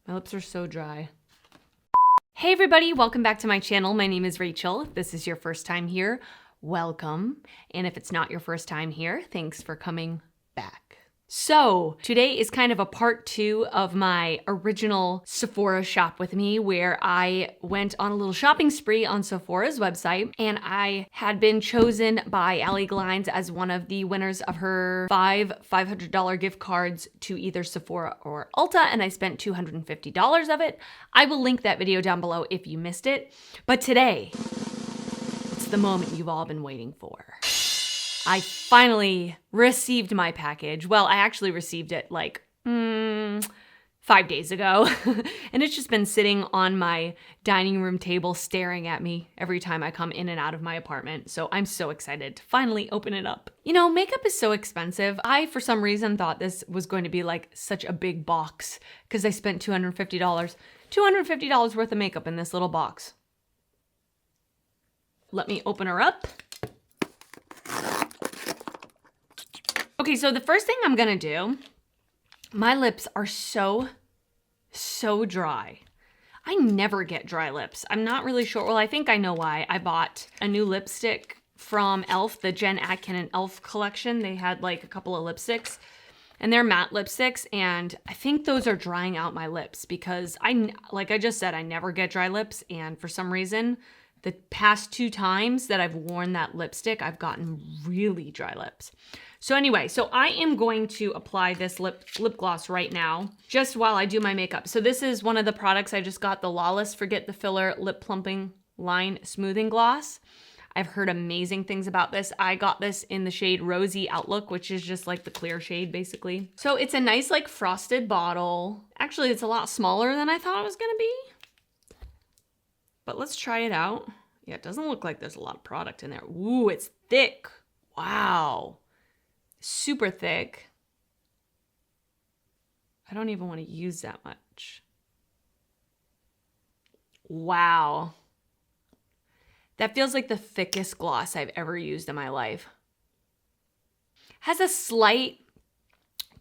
My lips are so dry. Hey everybody, welcome back to my channel. My name is Rachel. If this is your first time here, welcome. And if it's not your first time here, thanks for coming back. So today is kind of a part 2 of my original Sephora shop with me, where I went on a little shopping spree on Sephora's website, and I had been chosen by Allie Glines as one of the winners of her 5 $500 gift cards to either Sephora or Ulta, and I spent $250 of it. I will link that video down below if you missed it. But today, it's the moment you've all been waiting for. I finally received my package. Well, I actually received it like 5 days ago. And it's just been sitting on my dining room table staring at me every time I come in and out of my apartment. So I'm so excited to finally open it up. You know, makeup is so expensive. I, for some reason, thought this was going to be like such a big box because I spent $250. $250 worth of makeup in this little box. Let me open her up. Okay, so the first thing I'm gonna do, my lips are so dry. I never get dry lips. I'm not really sure. Well, I think I know why. I bought a new lipstick from e.l.f., the Jen Atkin and e.l.f. collection. They had like a couple of lipsticks, and they're matte lipsticks, and I think those are drying out my lips because like I just said, I never get dry lips, and for some reason, the past 2 times that I've worn that lipstick, I've gotten really dry lips. So anyway, so I am going to apply this lip gloss right now, just while I do my makeup. So this is one of the products I just got, the Lawless Forget the Filler Lip Plumping Line Smoothing Gloss. I've heard amazing things about this. I got this in the shade Rosy Outlook, which is just like the clear shade, basically. So it's a nice like frosted bottle. Actually, it's a lot smaller than I thought it was gonna be. But let's try it out. Yeah, it doesn't look like there's a lot of product in there. Ooh, it's thick. Wow. Super thick. I don't even want to use that much. Wow. That feels like the thickest gloss I've ever used in my life. Has a slight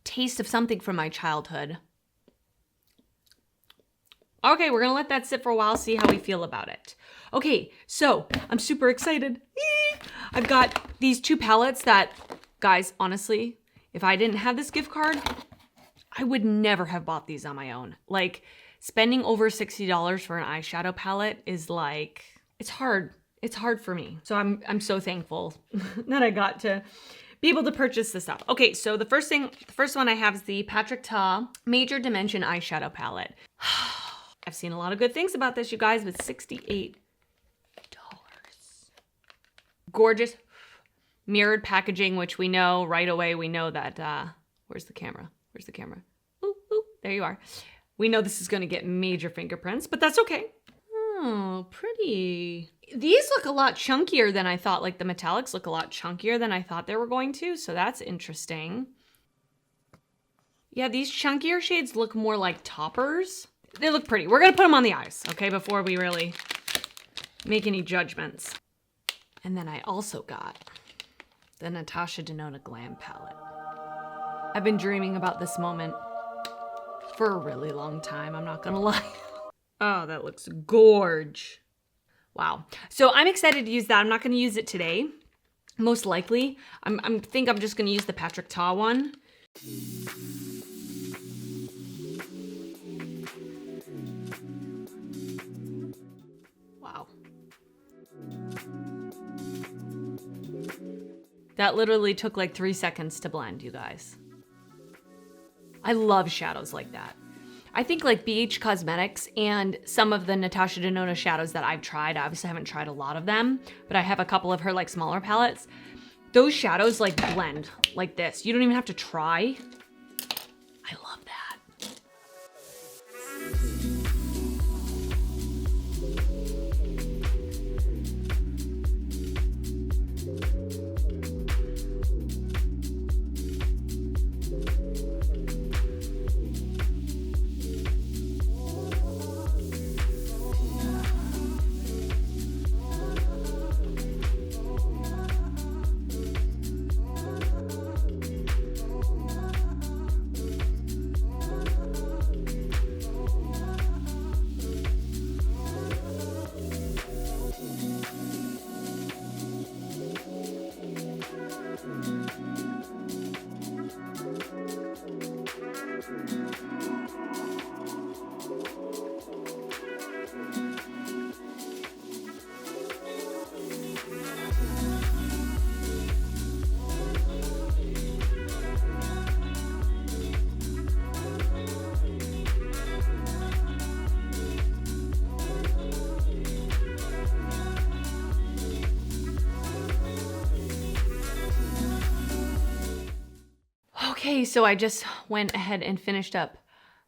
taste of something from my childhood. Okay, we're gonna let that sit for a while, see how we feel about it. Okay, so I'm super excited. I've got these 2 palettes that, guys, honestly, if I didn't have this gift card, I would never have bought these on my own. Like, spending over $60 for an eyeshadow palette is like, it's hard. It's hard for me. So I'm so thankful that I got to be able to purchase this up. Okay, so the first one I have is the Patrick Ta Major Dimension Eyeshadow Palette. I've seen a lot of good things about this, you guys, but $68. Gorgeous mirrored packaging, which we know right away. We know that, where's the camera? Where's the camera? Ooh, ooh, there you are. We know this is gonna get major fingerprints, but that's okay. Oh, pretty. These look a lot chunkier than I thought. Like the metallics look a lot chunkier than I thought they were going to, so that's interesting. Yeah, these chunkier shades look more like toppers. They look pretty. We're gonna put them on the eyes, okay, before we really make any judgments. And then I also got the Natasha Denona Glam Palette. I've been dreaming about this moment for a really long time, I'm not gonna lie. Oh, that looks gorge. Wow. So I'm excited to use that. I'm not gonna use it today, most likely. I think I'm just gonna use the Patrick Ta one. Wow. That literally took like 3 seconds to blend, you guys. I love shadows like that. I think like BH Cosmetics and some of the Natasha Denona shadows that I've tried, I obviously haven't tried a lot of them, but I have a couple of her like smaller palettes. Those shadows like blend like this. You don't even have to try. I love that. Okay, so I just went ahead and finished up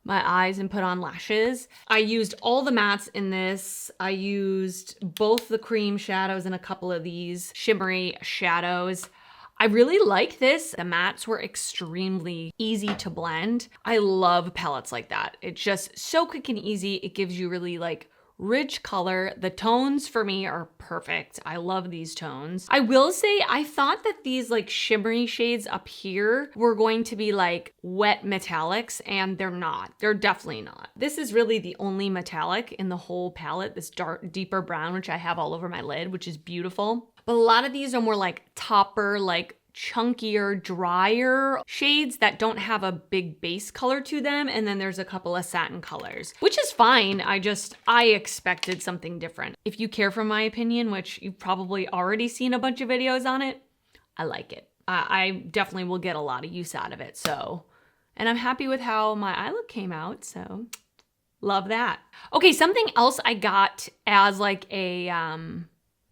my eyes and put on lashes. I used all the mattes in this. I used both the cream shadows and a couple of these shimmery shadows. I really like this. The mattes were extremely easy to blend. I love palettes like that. It's just so quick and easy. It gives you really like rich color. The tones for me are perfect. I love these tones. I will say I thought that these like shimmery shades up here were going to be like wet metallics, and they're not. They're definitely not. This is really the only metallic in the whole palette, this dark, deeper brown, which I have all over my lid, which is beautiful. But a lot of these are more like topper, like chunkier, drier shades that don't have a big base color to them. And then there's a couple of satin colors, which is fine. I expected something different. If you care for my opinion, which you've probably already seen a bunch of videos on it, I like it. I definitely will get a lot of use out of it. So, and I'm happy with how my eye look came out. So love that. Okay, something else I got as like a,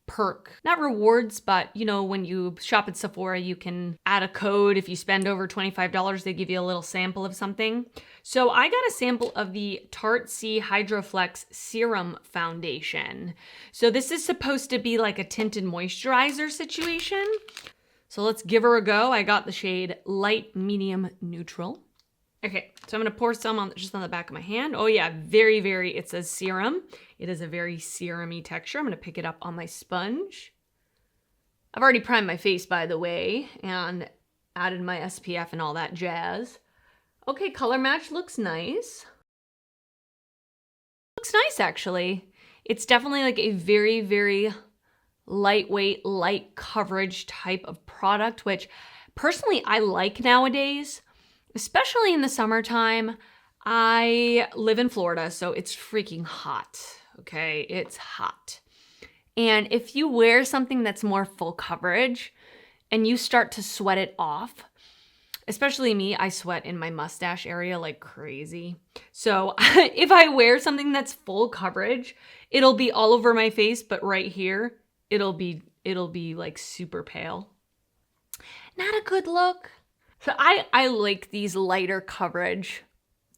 perk, not rewards, but you know, when you shop at Sephora, you can add a code. If you spend over $25, they give you a little sample of something. So I got a sample of the Tarte C Hydroflex Serum Foundation. So this is supposed to be like a tinted moisturizer situation. So let's give her a go. I got the shade Light Medium Neutral. Okay, so I'm gonna pour some just on the back of my hand. Oh yeah, very, it says serum. It is a very serum-y texture. I'm gonna pick it up on my sponge. I've already primed my face, by the way, and added my SPF and all that jazz. Okay, color match looks nice. Looks nice, actually. It's definitely like a very lightweight, light coverage type of product, which personally I like nowadays. Especially in the summertime. I live in Florida, so it's freaking hot, okay? It's hot. And if you wear something that's more full coverage and you start to sweat it off, especially me, I sweat in my mustache area like crazy. So if I wear something that's full coverage, it'll be all over my face, but right here, it'll be like super pale. Not a good look. So I like these lighter coverage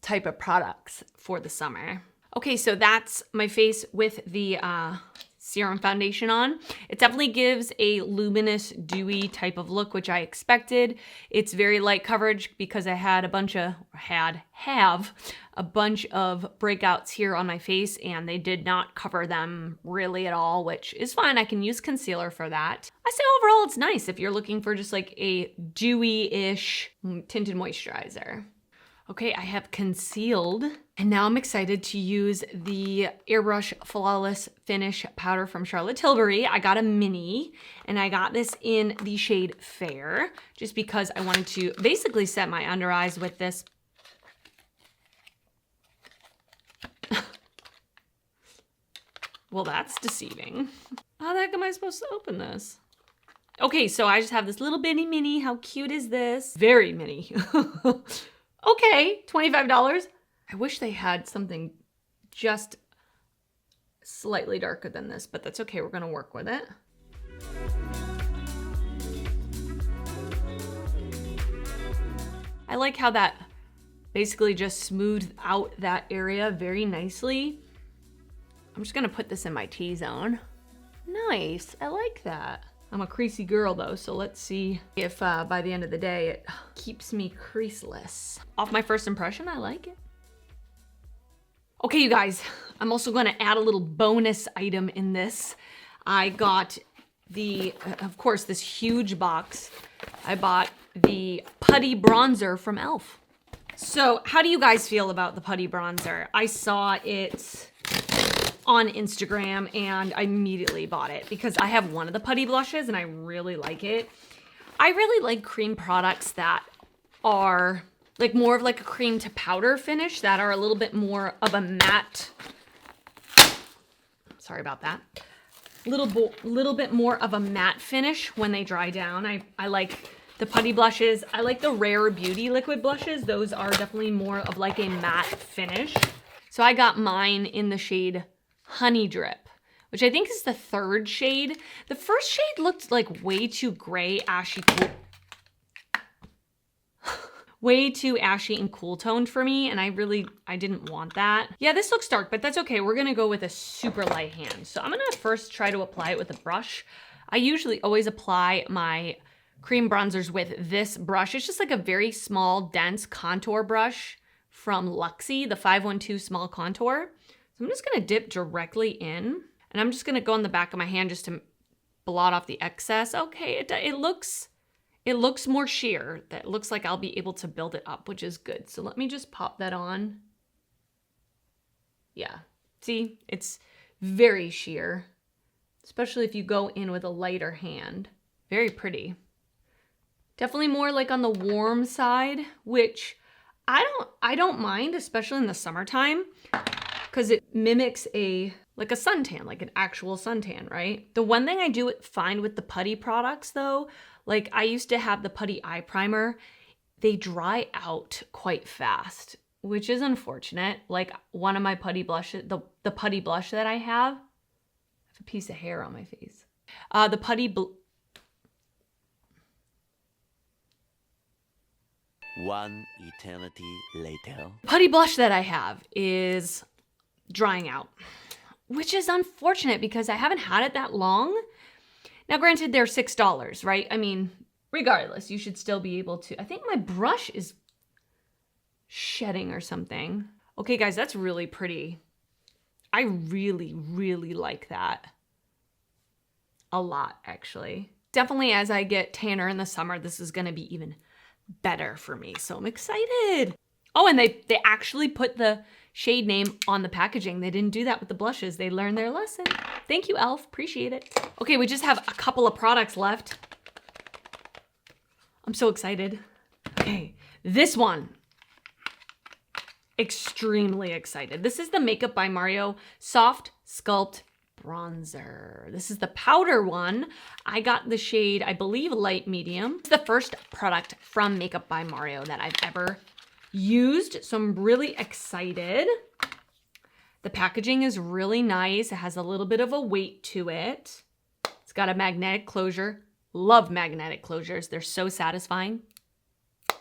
type of products for the summer. Okay, so that's my face with the serum foundation on. It definitely gives a luminous, dewy type of look, which I expected. It's very light coverage because I had have a bunch of breakouts here on my face, and they did not cover them really at all, which is fine. I can use concealer for that. I say overall it's nice if you're looking for just like a dewy-ish tinted moisturizer. Okay, I have concealed, and now I'm excited to use the Airbrush Flawless Finish Powder from Charlotte Tilbury. I got a mini, and I got this in the shade Fair, just because I wanted to basically set my under eyes with this. Well, that's deceiving. How the heck am I supposed to open this? Okay, so I just have this little bitty mini. How cute is this? Very mini. Okay, $25. I wish they had something just slightly darker than this, but that's okay. We're gonna work with it. I like how that basically just smoothed out that area very nicely. I'm just gonna put this in my T-zone. Nice, I like that. I'm a creasy girl though, so let's see if by the end of the day it keeps me creaseless. Off my first impression, I like it. Okay, you guys, I'm also gonna add a little bonus item in this. I got of course, this huge box. I bought the Putty bronzer from e.l.f. So how do you guys feel about the Putty bronzer? I saw it on Instagram and I immediately bought it because I have one of the Putty blushes and I really like it. I really like cream products that are like more of like a cream to powder finish, that are a little bit more of a matte. Sorry about that. Little bit more of a matte finish when they dry down. I like the Putty blushes. I like the Rare Beauty liquid blushes. Those are definitely more of like a matte finish. So I got mine in the shade Honey Drip, which I think is the third shade. The first shade looked like way too gray, ashy, way too ashy and cool toned for me, and I didn't want that. Yeah, this looks dark, but that's okay. We're gonna go with a super light hand. So I'm gonna first try to apply it with a brush. I usually always apply my cream bronzers with this brush. It's just like a very small, dense contour brush from Luxie, the 512 small contour. So I'm just gonna dip directly in, and I'm just gonna go on the back of my hand just to blot off the excess. Okay, it looks more sheer. That looks like I'll be able to build it up, which is good. So let me just pop that on. Yeah, see, it's very sheer, especially if you go in with a lighter hand. Very pretty. Definitely more like on the warm side, which I don't mind, especially in the summertime, because it mimics like a suntan, like an actual suntan, right? The one thing I do find with the Putty products though, like I used to have the Putty eye primer, they dry out quite fast, which is unfortunate. Like one of my Putty blushes, the Putty blush that I have a piece of hair on my face. The Putty One eternity later. Putty blush that I have is drying out, which is unfortunate because I haven't had it that long. Now, granted, they're $6, right? I mean, regardless, you should still be able to. I think my brush is shedding or something. Okay, guys, that's really pretty. I really, really like that. A lot, actually. Definitely as I get tanner in the summer, this is gonna be even better for me. So I'm excited. Oh, and they actually put the shade name on the packaging. They didn't do that with the blushes. They learned their lesson. Thank you, e.l.f. Appreciate it. Okay, we just have a couple of products left. I'm so excited. Okay, this one. Extremely excited. This is the Makeup by Mario Soft Sculpt Bronzer. This is the powder one. I got the shade, I believe, light medium. It's the first product from Makeup by Mario that I've ever used, so I'm really excited. The packaging is really nice. It has a little bit of a weight to it. It's got a magnetic closure. Love magnetic closures. They're so satisfying. Let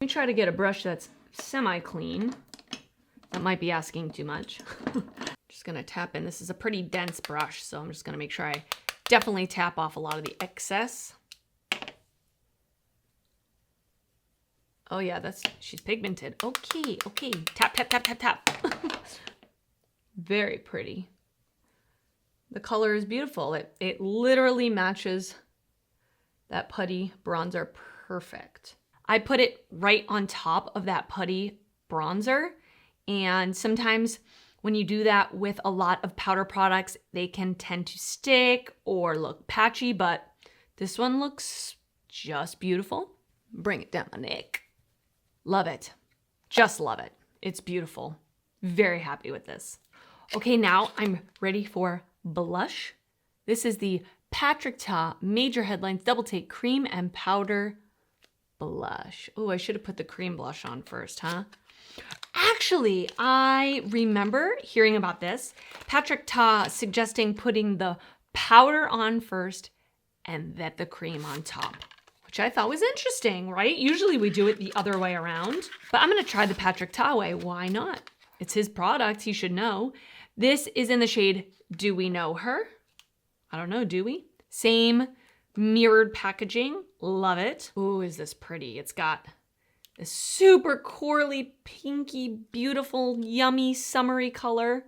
me try to get a brush that's semi-clean. That might be asking too much. Just gonna tap in. This is a pretty dense brush, so I'm just gonna make sure I definitely tap off a lot of the excess. Oh yeah, she's pigmented. Okay, okay. Tap, tap, tap, tap, tap. Very pretty. The color is beautiful. It literally matches that Putty bronzer perfect. I put it right on top of that Putty bronzer, and sometimes when you do that with a lot of powder products, they can tend to stick or look patchy, but this one looks just beautiful. Bring it down my neck. Love it. Just love it. It's beautiful. Very happy with this. Okay, now I'm ready for blush. This is the Patrick Ta Major Headlines Double Take Cream and Powder Blush. Oh, I should have put the cream blush on first, huh? Actually, I remember hearing about this. Patrick Ta suggesting putting the powder on first and then the cream on top, which I thought was interesting, right? Usually we do it the other way around, but I'm gonna try the Patrick Ta way. Why not? It's his product, he should know. This is in the shade Do We Know Her? I don't know, do we? Same mirrored packaging, love it. Ooh, is this pretty? It's got this super corally, pinky, beautiful, yummy, summery color.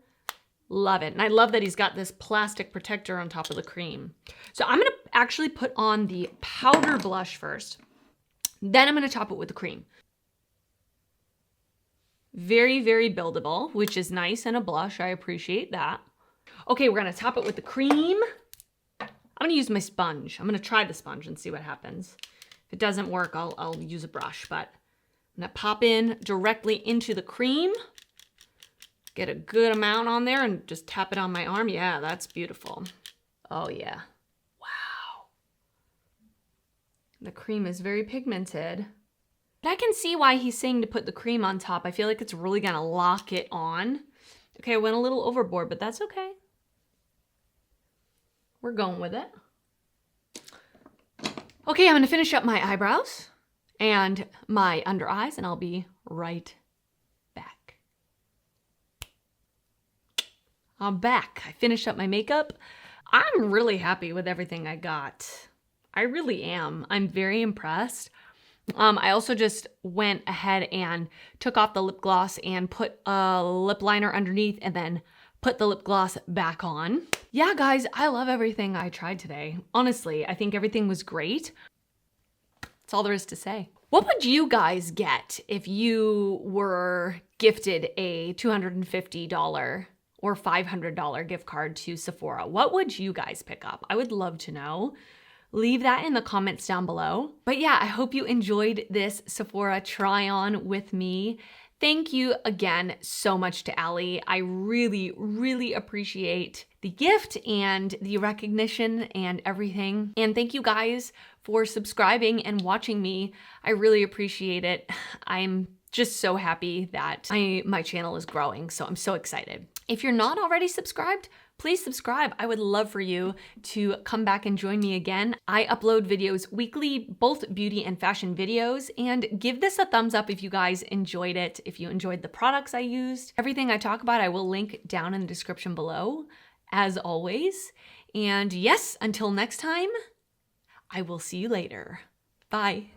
Love it. And I love that he's got this plastic protector on top of the cream. So I'm gonna actually put on the powder blush first. Then I'm gonna top it with the cream. Very, very buildable, which is nice in a blush. I appreciate that. Okay, we're gonna top it with the cream. I'm gonna use my sponge. I'm gonna try the sponge and see what happens. If it doesn't work, I'll use a brush, but I'm gonna pop in directly into the cream. Get a good amount on there and just tap it on my arm. Yeah, that's beautiful. Oh yeah, wow. The cream is very pigmented. But I can see why he's saying to put the cream on top. I feel like it's really gonna lock it on. Okay, I went a little overboard, but that's okay. We're going with it. Okay, I'm gonna finish up my eyebrows. and my under eyes, and I'll be right back. I'm back. I finished up my makeup. I'm really happy with everything I got. I really am. I'm very impressed. I also just went ahead and took off the lip gloss and put a lip liner underneath and then put the lip gloss back on. Yeah, guys, I love everything I tried today. Honestly, I think everything was great. That's all there is to say. What would you guys get if you were gifted a $250 or $500 gift card to Sephora? What would you guys pick up? I would love to know. Leave that in the comments down below. But yeah, I hope you enjoyed this Sephora try on with me. Thank you again so much to Allie. I really, really appreciate the gift and the recognition and everything. And thank you guys for subscribing and watching me. I really appreciate it. I'm just so happy that my channel is growing, so I'm so excited. If you're not already subscribed, please subscribe. I would love for you to come back and join me again. I upload videos weekly, both beauty and fashion videos, and give this a thumbs up if you guys enjoyed it, if you enjoyed the products I used. Everything I talk about, I will link down in the description below, as always. And yes, until next time, I will see you later. Bye.